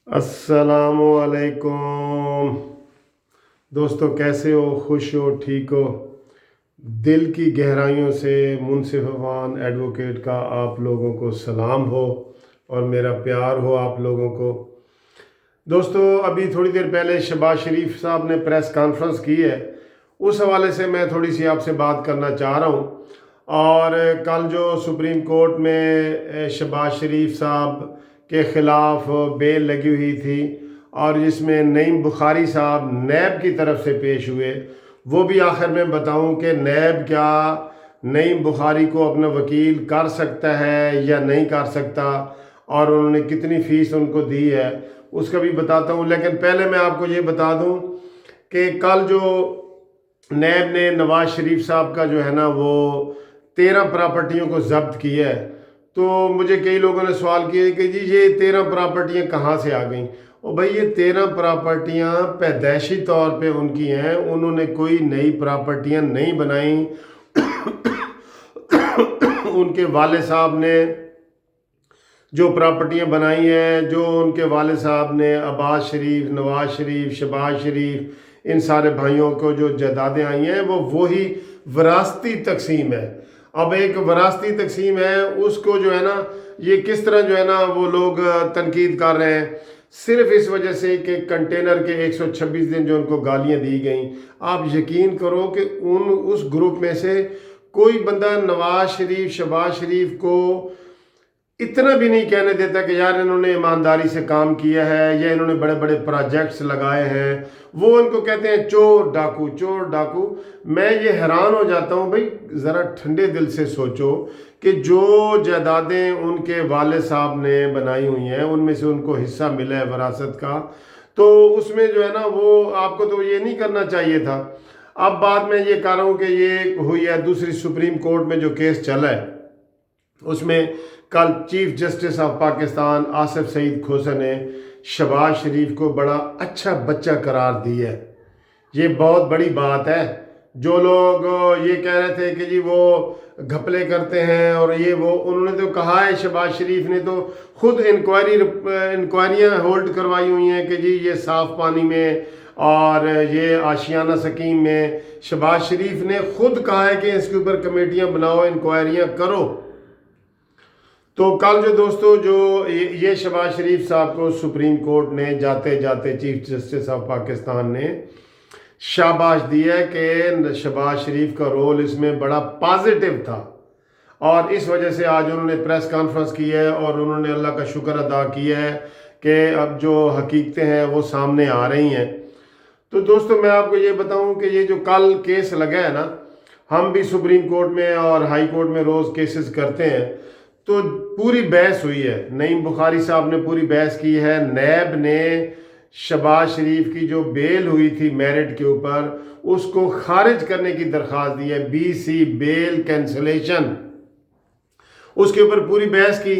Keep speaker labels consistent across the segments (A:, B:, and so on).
A: السلام علیکم دوستو، کیسے ہو؟ خوش ہو؟ ٹھیک ہو؟ دل کی گہرائیوں سے منصف عفان ایڈوکیٹ کا آپ لوگوں کو سلام ہو اور میرا پیار ہو آپ لوگوں کو۔ دوستو، ابھی تھوڑی دیر پہلے شہباز شریف صاحب نے پریس کانفرنس کی ہے، اس حوالے سے میں تھوڑی سی آپ سے بات کرنا چاہ رہا ہوں۔ اور کل جو سپریم کورٹ میں شہباز شریف صاحب کے خلاف بیل لگی ہوئی تھی اور جس میں نعیم بخاری صاحب نیب کی طرف سے پیش ہوئے، وہ بھی آخر میں بتاؤں کہ نیب کیا نعیم بخاری کو اپنا وکیل کر سکتا ہے یا نہیں کر سکتا، اور انہوں نے کتنی فیس ان کو دی ہے اس کا بھی بتاتا ہوں۔ لیکن پہلے میں آپ کو یہ بتا دوں کہ کل جو نیب نے نواز شریف صاحب کا جو ہے نا وہ 13 پراپرٹیوں کو ضبط کیا ہے، تو مجھے کئی لوگوں نے سوال کیا کہ جی یہ 13 پراپرٹیاں کہاں سے آ گئیں؟ اور بھائی یہ 13 پراپرٹیاں پیدائشی طور پہ ان کی ہیں، انہوں نے کوئی نئی پراپرٹیاں نہیں بنائیں۔ ان کے والد صاحب نے جو پراپرٹیاں بنائی ہیں، جو ان کے والد صاحب نے عباس شریف، نواز شریف، شہباز شریف، ان سارے بھائیوں کو جو جائیدادیں آئی ہیں وہ وہی وراثتی تقسیم ہے۔ اب ایک وراثتی تقسیم ہے، اس کو جو ہے نا یہ کس طرح جو ہے نا وہ لوگ تنقید کر رہے ہیں، صرف اس وجہ سے کہ کنٹینر کے 126 دن جو ان کو گالیاں دی گئیں۔ آپ یقین کرو کہ اس گروپ میں سے کوئی بندہ نواز شریف، شہباز شریف کو اتنا بھی نہیں کہنے دیتا کہ یار انہوں نے ایمانداری سے کام کیا ہے یا انہوں نے بڑے بڑے پروجیکٹس لگائے ہیں۔ وہ ان کو کہتے ہیں چور ڈاکو، چور ڈاکو۔ میں یہ حیران ہو جاتا ہوں، بھائی ذرا ٹھنڈے دل سے سوچو کہ جو جائیدادیں ان کے والد صاحب نے بنائی ہوئی ہیں ان میں سے ان کو حصہ ملا ہے وراثت کا، تو اس میں جو ہے نا وہ آپ کو تو یہ نہیں کرنا چاہیے تھا۔ اب بات میں یہ کہہ رہا ہوں کہ یہ ہوئی ہے دوسری سپریم کورٹ میں جو کیس چلا ہے، اس میں کل chief justice of Pakistan Asif Saeed Khosa نے شہباز شریف کو بڑا اچھا بچہ قرار دیا ہے۔ یہ بہت بڑی بات ہے۔ جو لوگ یہ کہہ رہے تھے کہ جی وہ گھپلے کرتے ہیں اور یہ وہ، انہوں نے تو کہا ہے، شہباز شریف نے تو خود انکوائریاں ہولڈ کروائی ہوئی ہیں کہ جی یہ صاف پانی میں اور یہ آشیانہ سکیم میں شہباز شریف نے خود کہا ہے کہ اس کے اوپر کمیٹیاں بناؤ، انکوائریاں کرو۔ تو کل جو دوستو جو یہ شہباز شریف صاحب کو سپریم کورٹ نے جاتے جاتے چیف جسٹس آف پاکستان نے شاباش دی ہے کہ شہباز شریف کا رول اس میں بڑا پازیٹیو تھا، اور اس وجہ سے آج انہوں نے پریس کانفرنس کی ہے اور انہوں نے اللہ کا شکر ادا کیا ہے کہ اب جو حقیقتیں ہیں وہ سامنے آ رہی ہیں۔ تو دوستو میں آپ کو یہ بتاؤں کہ یہ جو کل کیس لگا ہے نا، ہم بھی سپریم کورٹ میں اور ہائی کورٹ میں روز کیسز کرتے ہیں، تو پوری بحث ہوئی ہے۔ نعیم بخاری صاحب نے پوری بحث کی ہے، نیب نے شہباز شریف کی جو بیل ہوئی تھی میرٹ کے اوپر اس کو خارج کرنے کی درخواست دی ہے، BC بیل کینسلیشن، اس کے اوپر پوری بحث کی۔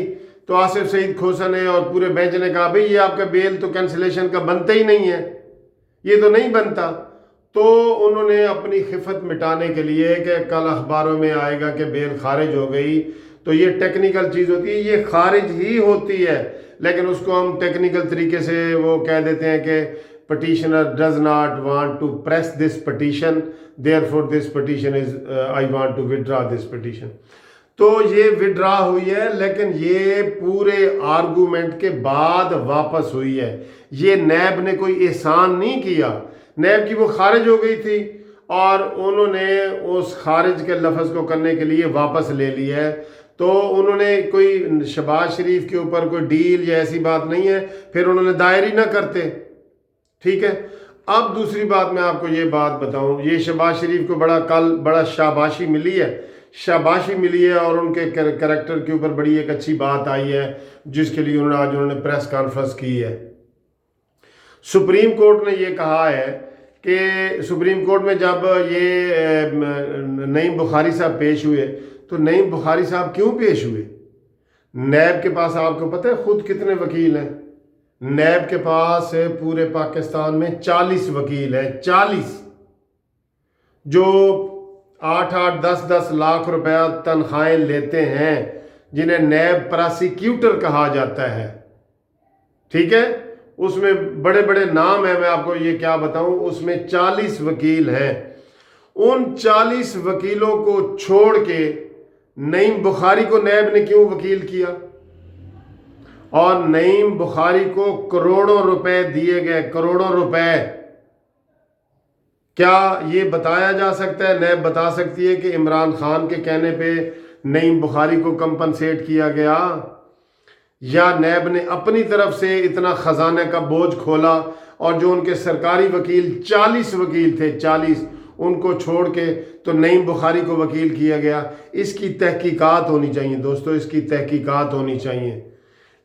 A: تو آصف سعید کھوسا نے اور پورے بینچ نے کہا بھئی یہ آپ کا بیل تو کینسلیشن کا بنتا ہی نہیں ہے، یہ تو نہیں بنتا۔ تو انہوں نے اپنی خفت مٹانے کے لیے کہ کل اخباروں میں آئے گا کہ بیل خارج ہو گئی، تو یہ ٹیکنیکل چیز ہوتی ہے، یہ خارج ہی ہوتی ہے، لیکن اس کو ہم ٹیکنیکل طریقے سے وہ کہہ دیتے ہیں کہ petitioner does not want to press this petition, therefore this petition is I want to withdraw this petition۔ تو یہ withdraw ہوئی ہے، لیکن یہ پورے آرگومنٹ کے بعد واپس ہوئی ہے۔ یہ نیب نے کوئی احسان نہیں کیا، نیب کی وہ خارج ہو گئی تھی اور انہوں نے اس خارج کے لفظ کو کرنے کے لیے واپس لے لیا ہے۔ تو انہوں نے کوئی شہباز شریف کے اوپر کوئی ڈیل یا ایسی بات نہیں ہے، پھر انہوں نے دائر ہی نہ کرتے، ٹھیک ہے۔ اب دوسری بات میں آپ کو یہ بات بتاؤں، یہ شہباز شریف کو کل بڑا شاباشی ملی ہے اور ان کے کریکٹر کے اوپر بڑی ایک اچھی بات آئی ہے جس کے لیے انہوں نے پریس کانفرنس کی ہے۔ سپریم کورٹ نے یہ کہا ہے کہ سپریم کورٹ میں جب یہ نعیم بخاری صاحب پیش ہوئے تو نعیم بخاری صاحب کیوں پیش ہوئے؟ نیب کے پاس آپ کو پتہ ہے خود کتنے وکیل ہیں؟ نیب کے پاس پورے پاکستان میں 40 وکیل ہیں، 40، جو 8-8 10-10 لاکھ روپیہ تنخواہیں لیتے ہیں، جنہیں نیب پراسیکیوٹر کہا جاتا ہے، ٹھیک ہے۔ اس میں بڑے بڑے نام ہیں، میں آپ کو یہ کیا بتاؤں، اس میں 40 وکیل ہیں۔ ان 40 وکیلوں کو چھوڑ کے نعیم بخاری کو نیب نے کیوں وکیل کیا؟ اور نعیم بخاری کو کروڑوں روپے دیے گئے، کروڑوں روپے۔ کیا یہ بتایا جا سکتا ہے، نیب بتا سکتی ہے کہ عمران خان کے کہنے پہ نعیم بخاری کو کمپنسیٹ کیا گیا، یا نیب نے اپنی طرف سے اتنا خزانے کا بوجھ کھولا اور جو ان کے سرکاری وکیل 40 وکیل تھے، 40، ان کو چھوڑ کے تو نعیم بخاری کو وکیل کیا گیا؟ اس کی تحقیقات ہونی چاہیے دوستو، اس کی تحقیقات ہونی چاہیے۔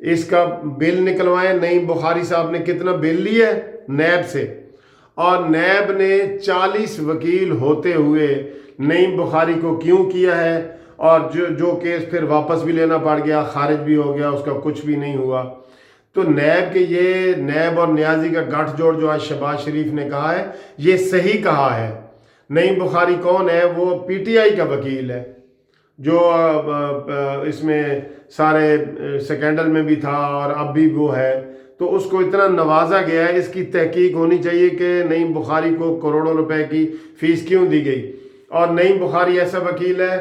A: اس کا بل نکلوائیں، نعیم بخاری صاحب نے کتنا بل لیا ہے نیب سے، اور نیب نے 40 وکیل ہوتے ہوئے نعیم بخاری کو کیوں کیا ہے، اور جو کیس پھر واپس بھی لینا پڑ گیا، خارج بھی ہو گیا، اس کا کچھ بھی نہیں ہوا۔ تو نیب کے یہ نیب اور نیازی کا گٹھ جوڑ جو آج شہباز شریف نے کہا ہے، یہ صحیح کہا ہے۔ نعیم بخاری کون ہے؟ وہ پی ٹی آئی کا وکیل ہے، جو اس میں سارے سکینڈل میں بھی تھا اور اب بھی وہ ہے، تو اس کو اتنا نوازا گیا ہے۔ اس کی تحقیق ہونی چاہیے کہ نعیم بخاری کو کروڑوں روپے کی فیس کیوں دی گئی۔ اور نعیم بخاری ایسا وکیل ہے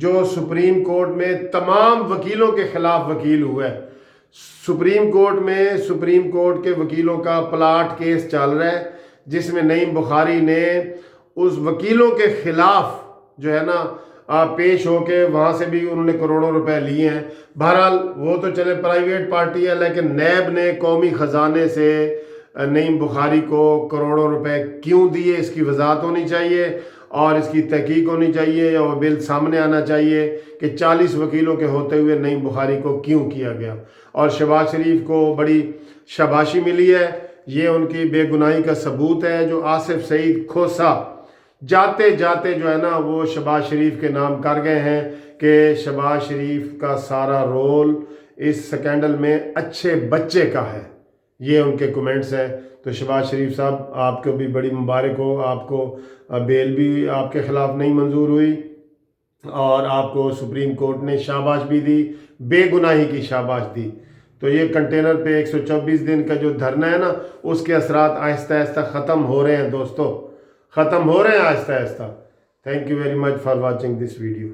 A: جو سپریم کورٹ میں تمام وکیلوں کے خلاف وکیل ہوا ہے۔ سپریم کورٹ میں سپریم کورٹ کے وکیلوں کا پلاٹ کیس چل رہا ہے، جس میں نعیم بخاری نے اس وکیلوں کے خلاف جو ہے نا پیش ہو کے وہاں سے بھی انہوں نے کروڑوں روپے لیے ہیں۔ بہرحال وہ تو چلے پرائیویٹ پارٹی ہے، لیکن نیب نے قومی خزانے سے نعیم بخاری کو کروڑوں روپے کیوں دیے، اس کی وضاحت ہونی چاہیے اور اس کی تحقیق ہونی چاہیے، اور بل سامنے آنا چاہیے کہ 40 وکیلوں کے ہوتے ہوئے نعیم بخاری کو کیوں کیا گیا۔ اور شہباز شریف کو بڑی شاباشی ملی ہے، یہ ان کی بے گناہی کا ثبوت ہے۔ جو آصف سعید کھوسا جاتے جاتے جو ہے نا وہ شہباز شریف کے نام کر گئے ہیں کہ شہباز شریف کا سارا رول اس سکینڈل میں اچھے بچے کا ہے، یہ ان کے کمنٹس ہیں۔ تو شہباز شریف صاحب آپ کو بھی بڑی مبارک ہو، آپ کو بیل بھی آپ کے خلاف نہیں منظور ہوئی اور آپ کو سپریم کورٹ نے شاباش بھی دی، بے گناہی کی شاباش دی۔ تو یہ کنٹینر پہ 124 دن کا جو دھرنا ہے نا، اس کے اثرات آہستہ آہستہ ختم ہو رہے ہیں دوستو، ختم ہو رہے ہیں آہستہ آہستہ۔ Thank you very much for watching this video.